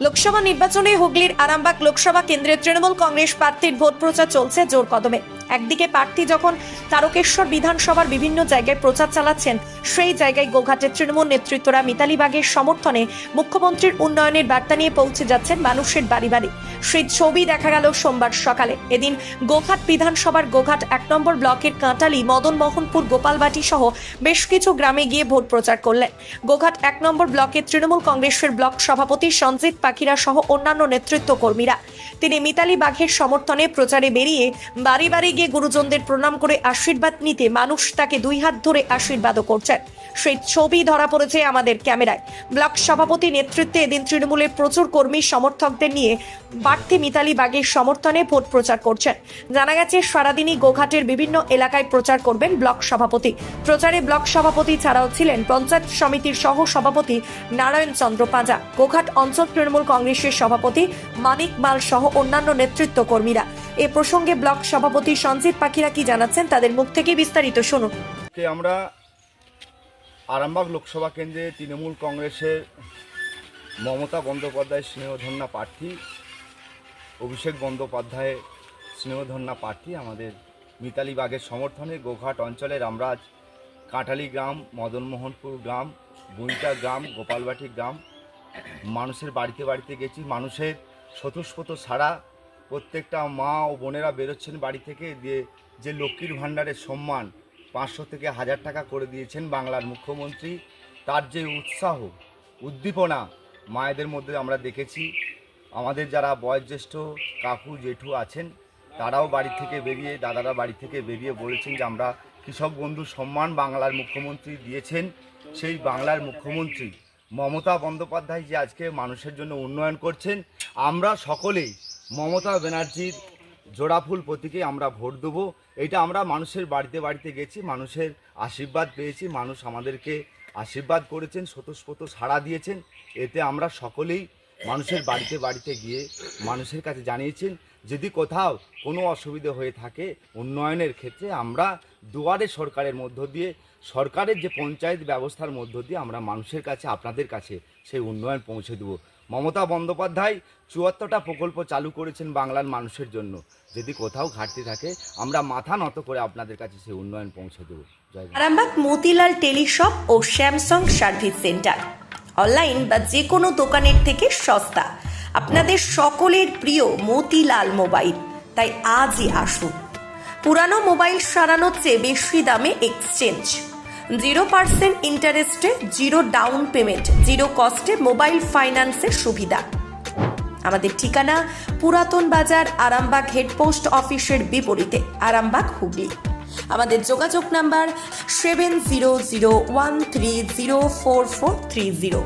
লোকসভা নির্বাচনে হুগলির আরামবাগ লোকসভা কেন্দ্রে তৃণমূল কংগ্রেস প্রার্থীর ভোট প্রচার চলছে জোর কদমে। একদিকে প্রার্থী যখন তারকেশ্বর বিধানসভার বিভিন্ন জায়গায় প্রচার চালাচ্ছেন, সেই জায়গায় গোঘাটের তৃণমূল নেতৃত্বরা মিতালি বাগের সমর্থনে মুখ্যমন্ত্রীর উন্নয়নের বার্তা নিয়ে পৌঁছে যাচ্ছেন মানুষের বাড়ি বাড়ি। সেই ছবি দেখা গেল সোমবার সকালে। এদিন গোঘাট বিধানসভার গোঘাট 1 নম্বর ব্লকের কাঁটালি, মদনমোহনপুর, গোপালবাটি সহ বেশ কিছু গ্রামে গিয়ে ভোট প্রচার করলেন। গোঘাট 1 নম্বর ব্লকের তৃণমূল কংগ্রেসের ব্লক সভাপতি সঞ্জিত পাখিরা সহ অন্যান্য নেতৃত্ব কর্মীরা তিনি মিতালি বাঘের সমর্থনে প্রচারে বেরিয়ে বাড়ি বাড়ি গিয়ে গুরুজনদের প্রণাম করে আশীর্বাদ নিতে মানুষ তাকে দুই হাত ধরে আশীর্বাদও করছেন। সেই ছবি ধরা পড়েছে আমাদের ক্যামেরায়। ব্লক সভাপতি নেতৃত্বে এদিন তৃণমূলের প্রচুর কর্মী সমর্থকদের নিয়ে প্রার্থী মিতালি বাগের সমর্থনে ভোট প্রচার করছেন। জানা গেছে সারাদিনই গোঘাটের বিভিন্ন এলাকায় প্রচার করবেন ব্লক সভাপতি। প্রচারে ব্লক সভাপতি ছাড়াও ছিলেন পঞ্চায়েত সমিতির সহ সভাপতি নারায়ণ চন্দ্র পাঁজা, গোঘাট অঞ্চল তৃণমূল কংগ্রেসের সভাপতি মানিক মাল সহ অন্যান্য নেতৃত্ব কর্মীরা। এ প্রসঙ্গে ব্লক সভাপতি সঞ্জিত পাখিরা কি জানাচ্ছেন তাদের মুখ থেকে বিস্তারিত শুনুন। আমরা আরামবাগ লোকসভা কেন্দ্রে তৃণমূল কংগ্রেসের মমতা বন্দ্যোপাধ্যায় স্নেহধন্যা প্রার্থী, অভিষেক বন্দ্যোপাধ্যায় স্নেহধন্যা প্রার্থী আমাদের মিতালি বাগের সমর্থনে গোঘাট অঞ্চলের আমরা আজ কাঁটালি গ্রাম, মদনমোহনপুর গ্রাম, বুইটা গ্রাম, গোপালবাটি গ্রাম মানুষের বাড়িতে বাড়িতে গেছি। মানুষের স্বতঃস্ফূর্ত সাড়া, প্রত্যেকটা মা ও বোনেরা বেরোচ্ছেন বাড়ি থেকে, দিয়ে যে লক্ষ্মীর ভাণ্ডারের সম্মান 500 থেকে 1000 টাকা করে দিয়েছেন বাংলার মুখ্যমন্ত্রী, তার যে উৎসাহ উদ্দীপনা মায়েদের মধ্যে আমরা দেখেছি। আমাদের যারা বয়োজ্যেষ্ঠ কাকু জেঠু আছেন তারাও বাড়ি থেকে বেরিয়ে, দাদারা বাড়ি থেকে বেরিয়ে বলেছেন যে আমরা কৃষক বন্ধু সম্মান বাংলার মুখ্যমন্ত্রী দিয়েছেন। সেই বাংলার মুখ্যমন্ত্রী মমতা বন্দ্যোপাধ্যায় যে আজকে মানুষের জন্য উন্নয়ন করছেন, আমরা সকলেই মমতা ব্যানার্জির জোড়াফুল প্রতীকে আমরা ভোট দেবো। এটা আমরা মানুষের বাড়িতে বাড়িতে গেছি, মানুষের আশীর্বাদ পেয়েছি, মানুষ আমাদেরকে আশীর্বাদ করেছেন, স্বতঃস্ফূর্ত সাড়া দিয়েছেন। এতে আমরা সকলেই মানুষের বাড়িতে বাড়িতে গিয়ে মানুষের কাছে জানিয়েছেন যদি কোথাও কোনো অসুবিধা হয়ে থাকে উন্নয়নের ক্ষেত্রে, আমরা দুয়ারে সরকারের মধ্য দিয়ে, সরকারের যে পঞ্চায়েত ব্যবস্থার মধ্য দিয়ে আমরা মানুষের কাছে, আপনাদের কাছে সেই উন্নয়ন পৌঁছে দেবো। মমতা বন্দ্যোপাধ্যায় 74টা প্রকল্প চালু করেছেন বাংলার মানুষের জন্য। যদি কোথাও ঘাটতি থাকে আমরা মাথা নত করে আপনাদের কাছে সেই উন্নয়ন পৌঁছে দেবো। আরামবাগ মতিলাল টেলিশপ ও স্যামসাং সার্ভিস সেন্টার, অনলাইন বা যে কোনো দোকানের থেকে সস্তা। আপনাদের সকলের প্রিয় মতিলাল মোবাইল, তাই আজই আসুন। পুরানো মোবাইল সারানোর চেয়ে বেশি দামে এক্সচেঞ্জ, 0% ইন্টারেস্টে, 0 ডাউন পেমেন্ট, 0 কস্টে মোবাইল ফাইন্যান্সের সুবিধা। আমাদের ঠিকানা পুরাতন বাজার, আরামবাগ হেডপোস্ট অফিসের বিপরীতে, আরামবাগ, হুগলি। আমাদের যোগাযোগ নাম্বার 7001304430।